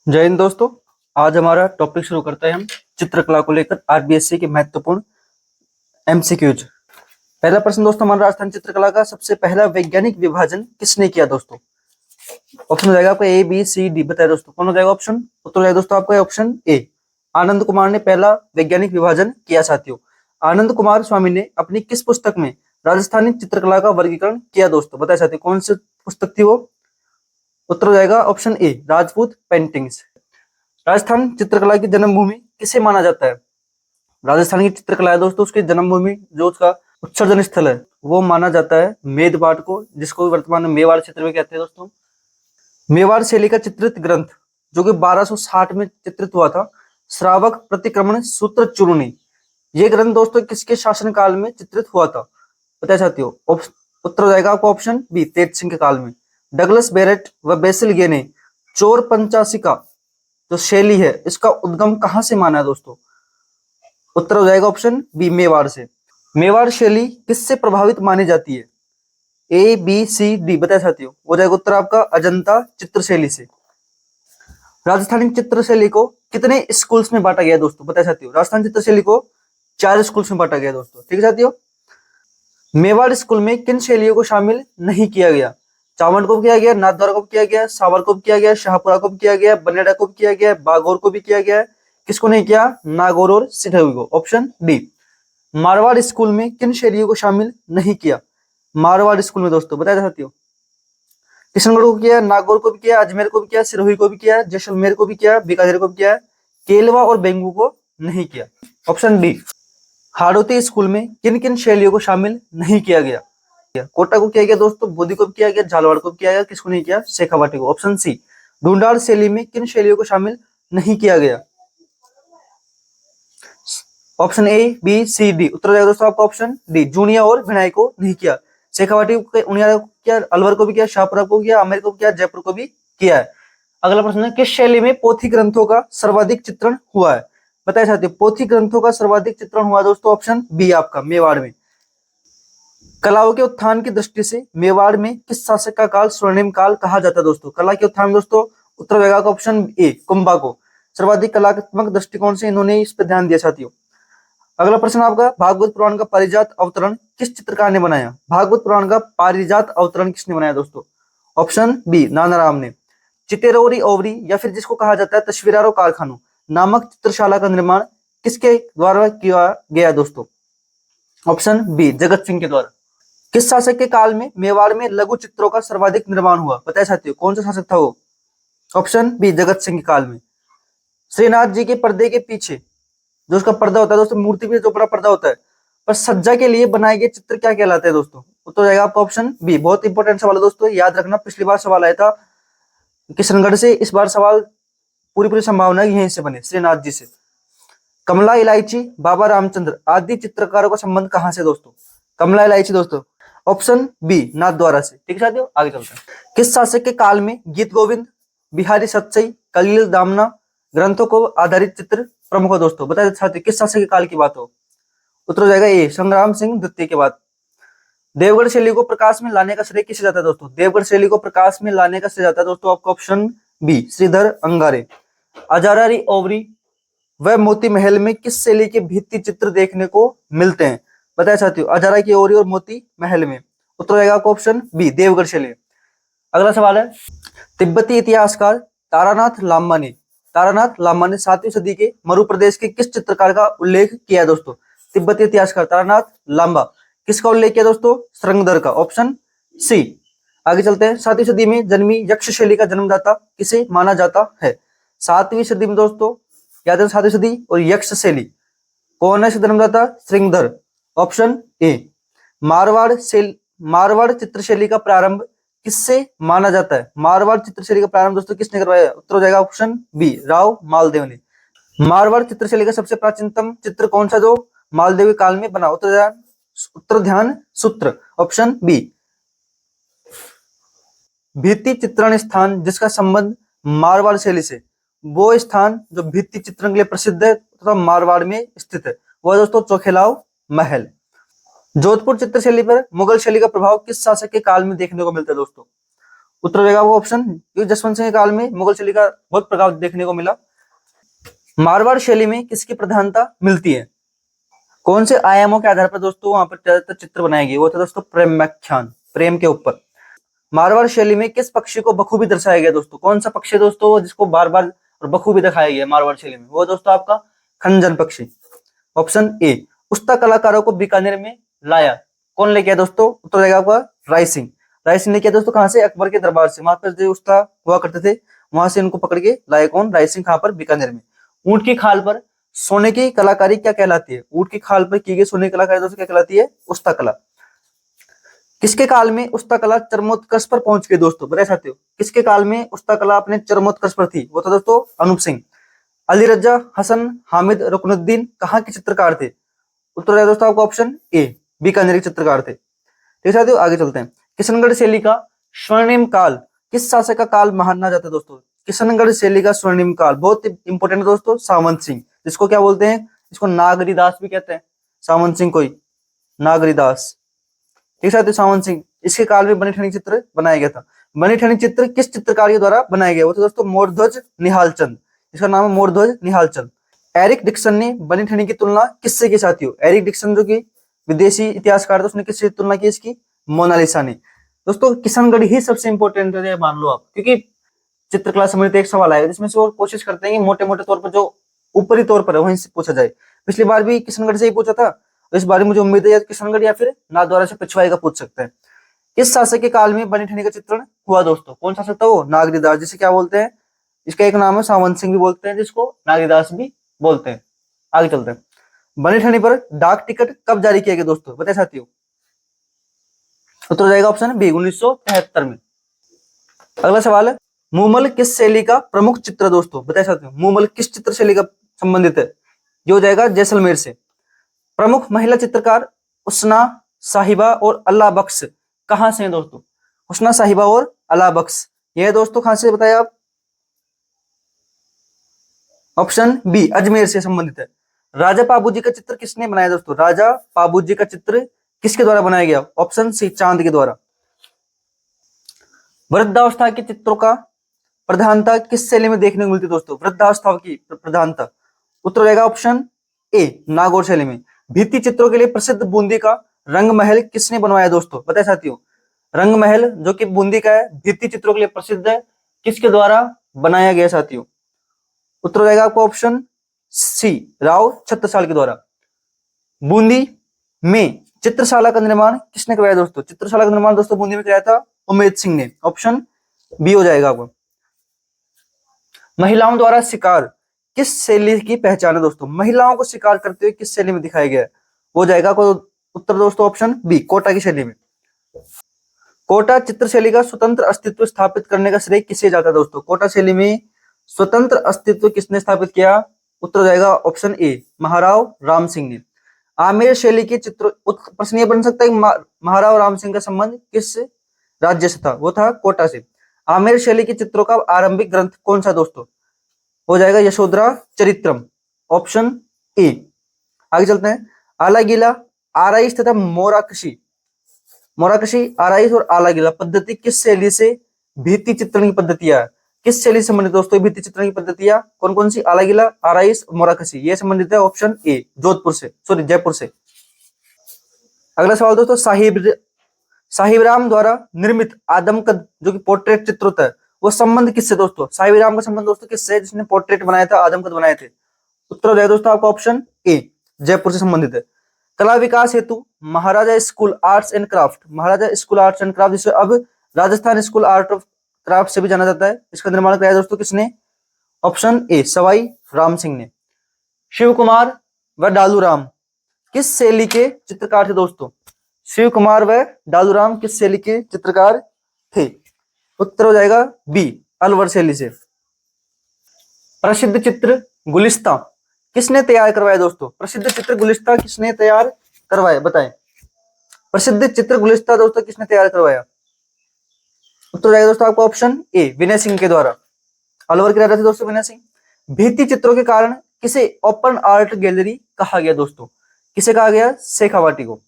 जय हिंद दोस्तों। आज हमारा टॉपिक शुरू करते हैं हम चित्रकला को लेकर आरबीएससी के महत्वपूर्ण एमसीक्यूज। पहला प्रश्न दोस्तों हमारा, राजस्थान चित्रकला का सबसे पहला वैज्ञानिक विभाजन किसने किया दोस्तों? ऑप्शन हो जाएगा आपका ए बी सी डी, बताए दोस्तों कौन हो जाएगा ऑप्शन? उत्तर हो जाएगा दोस्तों आपका ऑप्शन ए, आनंद कुमार ने पहला वैज्ञानिक विभाजन किया। साथियों, आनंद कुमार स्वामी ने अपनी किस पुस्तक में राजस्थानी चित्रकला का वर्गीकरण किया दोस्तों? बताए साथियों कौन सी पुस्तक थी वो? उत्तर हो जाएगा option A, Rajput paintings. Rajasthan चित्रकला की जन्मभूमि किसे माना जाता है? राजस्थान की चित्रकला है दोस्तों, उसकी जन्मभूमि जो उसका उत्सर्जन स्थल है वो माना जाता है मेदपाट को, जिसको वर्तमान में मेवाड़ क्षेत्र में कहते हैं दोस्तों। मेवाड़ शैली का चित्रित ग्रंथ जो कि 1260 में चित्रित हुआ था, श्रावक प्रतिक्रमण सूत्र चूर्णी, ये ग्रंथ दोस्तों किसके शासन काल में चित्रित हुआ था? बताया साथियों, उत्तर हो जाएगा आपको ऑप्शन बी, तेज सिंह के काल में। डगलस बेरेट व बेसिल गे ने चोर पंचासिका जो शैली है इसका उद्गम कहां से माना है दोस्तों? उत्तर हो जाएगा ऑप्शन बी, मेवाड़ से। मेवाड़ शैली किससे प्रभावित मानी जाती है? ए बी सी डी, बताए साथियों, हो जाएगा उत्तर आपका अजंता चित्र शैली से। राजस्थानी चित्र शैली को कितने स्कूल्स में बांटा गया दोस्तों? बताए साथियों, राजस्थान चित्र शैली को 4 स्कूल्स में बांटा गया दोस्तों। ठीक है साथियों, मेवाड़ स्कूल में किन शैलियों को शामिल नहीं किया गया? चावड़ को किया गया, नाथद्वारा को किया गया, सावर को किया गया, शाहपुरा को किया गया, बनेड़ा को किया गया, बागौर को भी किया गया। किसको नहीं किया? नागौर और सिरोही को। Option D. मारवाड़ स्कूल में किन शैलियों को शामिल नहीं किया? मारवाड़ स्कूल में दोस्तों बताया साथियों, किशनगढ़ को किया, नागौर को भी किया, अजमेर को भी किया, सिरोही को भी किया, जैसलमेर को भी किया, बीकानेर को भी किया, केलवा और बेंगू को नहीं किया। Option D. हाड़ौती स्कूल में किन किन शैलियों को शामिल नहीं किया गया? कोटा को किया गया दोस्तों, बोधी को भी किया गया, झालवाड़ को भी किया गया, किसको नहीं किया? शेखावाटी को। Option C. ढूंढाड़ शैली में किन शैलियों को शामिल नहीं किया गया? Option A B C D, उत्तर हो जाएगा दोस्तों आपका ऑप्शन डी, जूनिया और भिनाई को नहीं किया। शेखावाटी को, उनियारा को किया, अलवर को भी किया, शाहपुरा को किया, आमेर को किया, जयपुर को भी किया है। अगला प्रश्न है, किस शैली में पोथी ग्रंथों का सर्वाधिक चित्रण हुआ है? बताया साथियों, पोथी ग्रंथों का सर्वाधिक चित्रण हुआ दोस्तों ऑप्शन बी आपका, मेवाड़ में। कलाओं के उत्थान की दृष्टि से मेवाड़ में किस शासक का काल स्वर्णिम काल कहा जाता है दोस्तों? कला के उत्थान दोस्तों, उत्तर हो जाएगा ऑप्शन ए, कुंभा को। सर्वाधिक कलात्मक दृष्टिकोण से इन्होंने इस पर ध्यान दिया साथियों। अगला प्रश्न आपका, भागवत पुराण का पारिजात अवतरण किस चित्रकार ने बनाया? भागवत पुराण का पारिजात अवतरण किसने बनाया दोस्तों? ऑप्शन बी, नानाराम ने। चितेरौरी ओवरी या फिर जिसको कहा जाता है तस्वीरारो कारखानों नामक चित्रशाला का निर्माण किसके द्वारा किया गया दोस्तों? ऑप्शन बी, जगत सिंह के द्वारा। किस शासक के काल में मेवाड़ में लघु चित्रों का सर्वाधिक निर्माण हुआ? बताया साथियों, कौन सा शासक था वो? ऑप्शन बी, जगत सिंह के काल में। श्रीनाथ जी के पर्दे के पीछे जो उसका पर्दा होता है दोस्तों, मूर्ति पे जो बड़ा पर्दा होता है, पर सज्जा के लिए बनाए गए चित्र क्या कहलाते हैं दोस्तों? तो जाएगा आपका ऑप्शन बी। बहुत इंपॉर्टेंट सवाल है दोस्तों, याद रखना, पिछली बार सवाल आया था किशनगढ़ से, इस बार सवाल पूरी संभावना है यहीं से बने, श्रीनाथ जी से। कमला इलायची, बाबा रामचंद्र आदि चित्रकारों का संबंध कहां से दोस्तों? कमला इलायची दोस्तों, ऑप्शन बी, नाथद्वारा से। ठीक है साथियों, आगे चलते हैं। किस शासक के काल में गीत गोविंद, बिहारी सतसई, कलील दामना ग्रंथों को आधारित चित्र प्रमुख हो दोस्तों? बताए साथियों, किस शासक के काल की बात हो? उत्तर हो जाएगा ए, संग्राम सिंह द्वितीय के बाद। देवगढ़ शैली को प्रकाश में लाने का श्रेय किसे जाता है दोस्तों? देवगढ़ शैली को प्रकाश में लाने का श्रेय जाता है दोस्तों आपका ऑप्शन बी, श्रीधर अंगारे। अजारारी ओवरी वह मोती महल में किस शैली के भित्ति चित्र देखने को मिलते हैं? बताया साथियों, अजारा की ओवरी और मोती महल में। उत्तर हो जाएगा आपका ऑप्शन बी, देवगढ़ शैली। अगला सवाल है, तिब्बती इतिहासकार तारानाथ लामा ने 7वीं सदी के मरु प्रदेश के किस चित्रकार का उल्लेख किया दोस्तों? तिब्बती इतिहासकार तारानाथ लांबा, किसका उल्लेख किया दोस्तों? श्रृंगधर का। Option C. आगे चलते हैं, 7वीं सदी में जन्मी यक्ष शैली का जन्मदाता किसे माना जाता है? 7वीं सदी में दोस्तों याद है, 7वीं सदी और यक्ष शैली कौन है जन्मदाता? श्रृंगधर। Option A. मारवाड़ चित्रशैली का प्रारंभ किससे माना जाता है? मारवाड़ चित्रशैली का प्रारंभ दोस्तों किसने करवाया? उत्तर हो जाएगा ऑप्शन बी, राव मालदेव ने। मारवाड़ चित्रशैली का सबसे प्राचीनतम चित्र कौन सा जो मालदेव काल में बना? उत्तर ध्यान सूत्र। Option B. भित्ति चित्रण स्थान जिसका संबंध मारवाड़ शैली से, वो स्थान जो भित्ति चित्रण के लिए प्रसिद्ध है तथा मारवाड़ में स्थित है, वह दोस्तों चोखेलाव महल। जोधपुर चित्रशैली पर मुगल शैली का प्रभाव किस शासक के काल में देखने को मिलता है दोस्तों? उत्तर हो जाएगा वो ऑप्शन, क्योंकि जसवंत सिंह के काल में मुगल शैली का बहुत प्रभाव देखने को मिला। मारवाड़ शैली में किसकी प्रधानता मिलती है? कौन से आयामों के आधार पर दोस्तों वहां पर ज्यादातर चित्र बनाए गए? वो था दोस्तों प्रेमाख्यान, प्रेम के ऊपर। मारवाड़ शैली में किस पक्षी को बखूबी दर्शाया गया दोस्तों? कौन सा पक्षी दोस्तों जिसको बार बार और बखूबी दिखाया गया मारवाड़ शैली में? वो दोस्तों आपका खंजन पक्षी, ऑप्शन ए। उस्ता कलाकारों को बीकानेर में लाया, कौन लेके आया दोस्तों? उत्तर हो जाएगा आपका राय सिंह। राय सिंह लेके आया दोस्तों, कहां से? अकबर के दरबार से। वहां पर जो उस्ता हुआ करते थे वहां से इनको पकड़ के लाए कौन? राय सिंह। कहां पर? बीकानेर में। ऊंट की खाल पर सोने की कलाकारी क्या कहलाती है? ऊंट की खाल पर की गई सोने की कलाकारी दोस्तों क्या कहलाती है? उस्ता कला। किसके काल में उस्ता कला चरमोत्कर्ष पर पहुंच गई दोस्तों? बता सकते हो किसके काल में उस्ता कला अपने चरमोत्कर्ष पर थी? वो था दोस्तों अनूप सिंह। अली रजा हसन हामिद रुकनुद्दीन कहाँ के चित्रकार थे? उत्तर है दोस्तों आपका ऑप्शन ए, बीकानेर के चित्रकार थे। ठीक है, आगे चलते हैं। किशनगढ़ शैली का स्वर्णिम काल किस शासक का काल माना जाता है दोस्तों? किशनगढ़ शैली का स्वर्णिम काल बहुत इंपॉर्टेंट है दोस्तों, सावंत सिंह, जिसको क्या बोलते हैं? इसको नागरीदास भी कहते हैं। सावंत सिंह कोई नागरीदास, ठीक है सावंत सिंह। इसके काल में बनी ठनी चित्र बनाया गया था। बनी ठनी चित्र किस चित्रकार के द्वारा बनाया गया? वो तो दोस्तों मोरध्वज निहाल चंद, इसका नाम है मोरध्वज निहाल चंद। एरिक डिक्सन ने बनी ठनी की तुलना किससे की? साथियों एरिक डिक्सन जो कि विदेशी इतिहासकार था, उसने किससे तुलना की इसकी? मोनालिसा ने। दोस्तों किशनगढ़ ही सबसे इंपॉर्टेंट है, मान लो आप, क्योंकि चित्रकला संबंधित एक सवाल आएगा जिसमें से वो कोशिश करते हैं कि मोटे मोटे तौर पर जो ऊपरी तौर पर है वहीं से पूछा जाए। पिछली बार भी किशनगढ़ से ही पूछा था, तो इस बार मुझे उम्मीद है किशनगढ़ या फिर नाथद्वारा से पिछवाई का पूछ सकते हैं। किस शासक के काल में बनी ठनी का चित्रण हुआ दोस्तों? कौन शासक था वो? नागरीदास, जिसे क्या बोलते हैं? इसका एक नाम है सावंत सिंह भी बोलते हैं, जिसको नागरीदास भी बोलते हैं। आगे चलते हैं। बनी ठनी पर डाक टिकट कब जारी किया गया दोस्तों? बताए साथियों। उत्तर हो जाएगा ऑप्शन बी, 1973 में। अगला सवाल है, मूमल किस शैली का प्रमुख चित्र दोस्तों? बताए साथियों मूमल किस चित्र शैली का संबंधित है? ये हो जाएगा जैसलमेर से। प्रमुख महिला चित्रकार हुस्ना साहिबा और अल्लाह बख्श कहां से हैं दोस्तों? हुस्ना साहिबा और अल्लाह बख्श ये दोस्तों कहां से बताया आप? ऑप्शन बी, अजमेर से संबंधित है। राजा पाबूजी का चित्र किसने बनाया दोस्तों? राजा पाबूजी का चित्र किसके द्वारा बनाया गया? ऑप्शन सी, चांद के द्वारा। वृद्धावस्था के चित्रों का प्रधानता किस शैली में देखने को मिलती है दोस्तों? वृद्धावस्था की प्रधानता, उत्तर रहेगा ऑप्शन ए, नागौर शैली में। भित्ति चित्रों के लिए प्रसिद्ध बूंदी का रंग महल किसने बनवाया दोस्तों? बताए साथियों रंग महल जो कि बूंदी का है, भित्ति चित्रों के लिए प्रसिद्ध है, किसके द्वारा बनाया गया साथियों? उत्तर रहेगा आपको ऑप्शन सी, राव छत्रसाल के द्वारा। बूंदी में चित्रशाला का निर्माण किसने कराया दोस्तों? चित्रशाला का निर्माण दोस्तों बूंदी में कराया था उमेद सिंह ने, ऑप्शन बी हो जाएगा आपको। महिलाओं द्वारा शिकार किस शैली की पहचान है दोस्तों? महिलाओं को शिकार करते हुए किस शैली में दिखाया गया है? वो जाएगा को उत्तर दोस्तों ऑप्शन बी, कोटा की शैली में। कोटा चित्र शैली का स्वतंत्र अस्तित्व स्थापित करने का श्रेय किसे जाता है दोस्तों? कोटा शैली में स्वतंत्र अस्तित्व किसने स्थापित किया? उत्तर हो जाएगा ऑप्शन ए, महाराव राम सिंह ने। आमेर शैली के चित्र, प्रश्न ये बन सकता है महाराव राम सिंह का संबंध किस राज्य से था? वो था कोटा से। आमेर शैली के चित्रों का आरंभिक ग्रंथ कौन सा दोस्तों? हो जाएगा यशोधरा चरित्रम, ऑप्शन ए। आगे चलते हैं। आलागीला, आराइश तथा मोराकशी, मोराकशी, आराइश और आलागीला पद्धति किस शैली से भित्ति चित्रण की पद्धतियां, किस शैली से संबंधित दोस्तों भित्ति चित्रण की पद्धतियां कौन कौन सी? आलागीला, आराइश, मोराकशी ये संबंधित है ऑप्शन ए, जोधपुर से, सॉरी जयपुर से। अगला सवाल दोस्तों, साहिबराम द्वारा निर्मित आदमकद जो कि पोर्ट्रेट चित्र होता है वो संबंध किससे दोस्तों? साहिबराम का संबंध दोस्तों किससे, जिसने पोर्ट्रेट बनाया था, आदमकद बनाए थे? उत्तर हो जाएगा दोस्तों आपका ऑप्शन ए, जयपुर से संबंधित है। कला विकास हेतु Maharaja school arts and craft, Maharaja school arts and craft जिसे अब Rajasthan school art of craft से भी जाना जाता है, इसका निर्माण कराया दोस्तों किसने? ऑप्शन ए, सवाई राम सिंह ने। शिव कुमार व डालूराम किस शैली के चित्रकार थे दोस्तों? शिव कुमार व डालूराम किस शैली के चित्रकार थे? उत्तर हो जाएगा बी, अलवर शैली से। प्रसिद्ध चित्र गुलिस्ता किसने तैयार करवाया दोस्तों? प्रसिद्ध चित्र गुलिस्ता किसने तैयार करवाया बताएं? प्रसिद्ध चित्र गुलिस्ता दोस्तों किसने तैयार करवाया? उत्तर हो जाएगा दोस्तों आपका ऑप्शन ए, विनय सिंह के द्वारा। अलवर के राजा थे दोस्तों विनय सिंह। भित्ति चित्रों के कारण किसे ओपन आर्ट गैलरी कहा गया दोस्तों? किसे कहा गया? शेखावाटी को।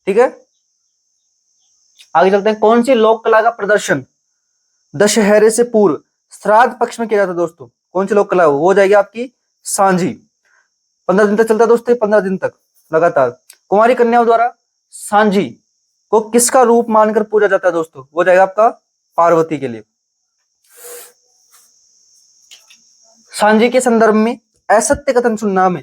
ठीक है, आगे चलते हैं। कौन सी लोक कला का प्रदर्शन दशहरे से पूर्व श्राद्ध पक्ष में किया जाता है दोस्तों। कौन सी लोक कला वो हो जाएगी आपकी सांझी। 15 दिन तक चलता है दोस्तों, 15 दिन तक लगातार। कुंवारी कन्याओं द्वारा सांझी को किसका रूप मानकर पूजा जाता है दोस्तों, वो जाएगा आपका पार्वती के लिए। सांझी के संदर्भ में असत्य कथन सुनना में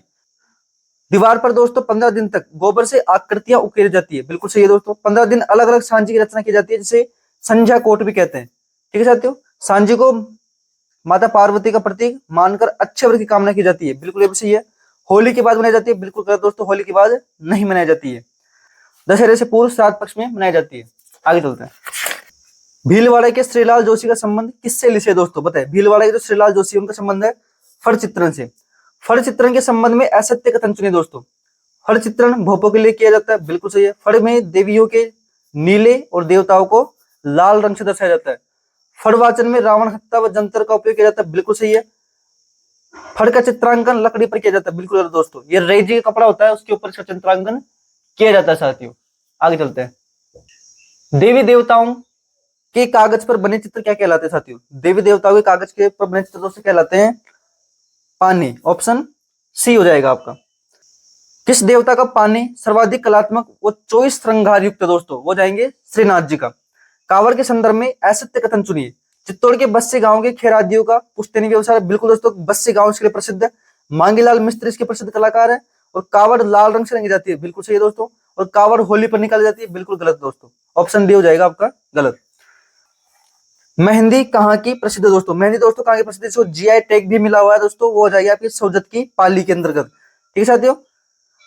दीवार पर दोस्तों 15 दिन तक गोबर से आकृतियां उकेरी जाती है, बिल्कुल सही है दोस्तों। 15 दिन अलग अलग सांझी की रचना की जाती है, जिसे संध्या कोट भी कहते हैं। ठीक है साथियों, सांझी को माता पार्वती का प्रतीक मानकर अच्छे वर्ग की कामना की जाती है, बिल्कुल ये भी सही है। होली के बाद मनाई जाती है, बिल्कुल गलत दोस्तों, होली के बाद नहीं मनाई जाती है। दशहरे से पूर्व श्राद्ध पक्ष में मनाई जाती है। आगे चलते हैं। भीलवाड़ा के श्रीलाल जोशी का संबंध किससे लिसे दोस्तों, बताए। भीलवाड़ा के जो श्रीलाल जोशी उनका संबंध है फड़ चित्रण से। फड़ चित्रण के संबंध में असत्य कथन चुनिए दोस्तों। फड़ चित्रण भोपों के लिए किया जाता है, बिल्कुल सही है। फड़ में देवियों के नीले और देवताओं को लाल रंग से दर्शाया जाता है। फड़ वाचन में रावण हत्या व जंतर का उपयोग किया जाता है, बिल्कुल सही है। फड़ का चित्रांकन लकड़ी पर किया जाता है, बिल्कुल दोस्तों। ये रेजी का कपड़ा होता है, उसके ऊपर इसका चित्रांकन किया जाता है साथियों। आगे चलते हैं। देवी देवताओं के कागज पर बने चित्र क्या कहलाते हैं साथियों। देवी देवताओं के कागज के पर बने चित्र दोस्तों कहलाते हैं पानी। ऑप्शन सी हो जाएगा आपका। किस देवता का पानी सर्वाधिक कलात्मक व 24 श्रृंगार युक्त दोस्तों, वो जाएंगे श्रीनाथ जी का। कांवड़ के संदर्भ में असत्य कथन चुनिए। चित्तौड़ के बस्सी गांव के खेरादियों का पुश्तैनी व्यवसाय, बिल्कुल दोस्तों, बस्सी गांव इसके लिए प्रसिद्ध है। मांगीलाल मिस्त्री इसके प्रसिद्ध कलाकार है। और कांवड़ लाल रंग से रंगी जाती है, बिल्कुल सही है दोस्तों। और कांवड़ होली पर निकाली जाती है, बिल्कुल गलत दोस्तों। ऑप्शन डी हो जाएगा आपका गलत। मेहंदी कहाँ की प्रसिद्ध दोस्तों, मेहंदी दोस्तों कहाँ की प्रसिद्ध, इसको जीआई टैग भी मिला हुआ है दोस्तों, वो हो जाएगी आपकी सोजत की पाली के अंतर्गत। ठीक है साथियों।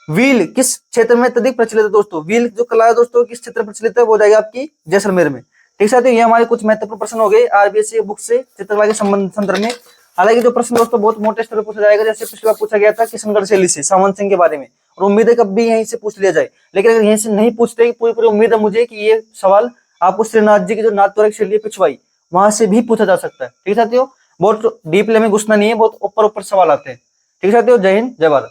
व्हील किस क्षेत्र में अत्यधिक प्रचलित है दोस्तों, व्हील जो कला है दोस्तों किस क्षेत्र में प्रचलित है, वो जाएगा आपकी जैसलमेर में। ठीक है साथियों, ये हमारे कुछ महत्वपूर्ण प्रश्न हो गए आरबीएससी बुक से चित्रकला के संदर्भ में। हालांकि जो प्रश्न दोस्तों बहुत मोटे स्तर पर पूछा जाएगा, जैसे पिछली बार पूछा गया था किशनगढ़ शैली से सावंत सिंह के बारे में, और उम्मीद है कब भी यहीं से पूछ लिया जाए। लेकिन अगर यहीं से नहीं पूछते, पूरी उम्मीद है मुझे कि ये सवाल आपको श्रीनाथ जी की जो नाथद्वारा शैली पिछवाई वहां से भी पूछा जा सकता है। ठीक है साथियों, बहुत डीपली में घुसना नहीं है, बहुत ऊपर ऊपर सवाल आते हैं। ठीक है साथियों, जय हिंद जय भारत।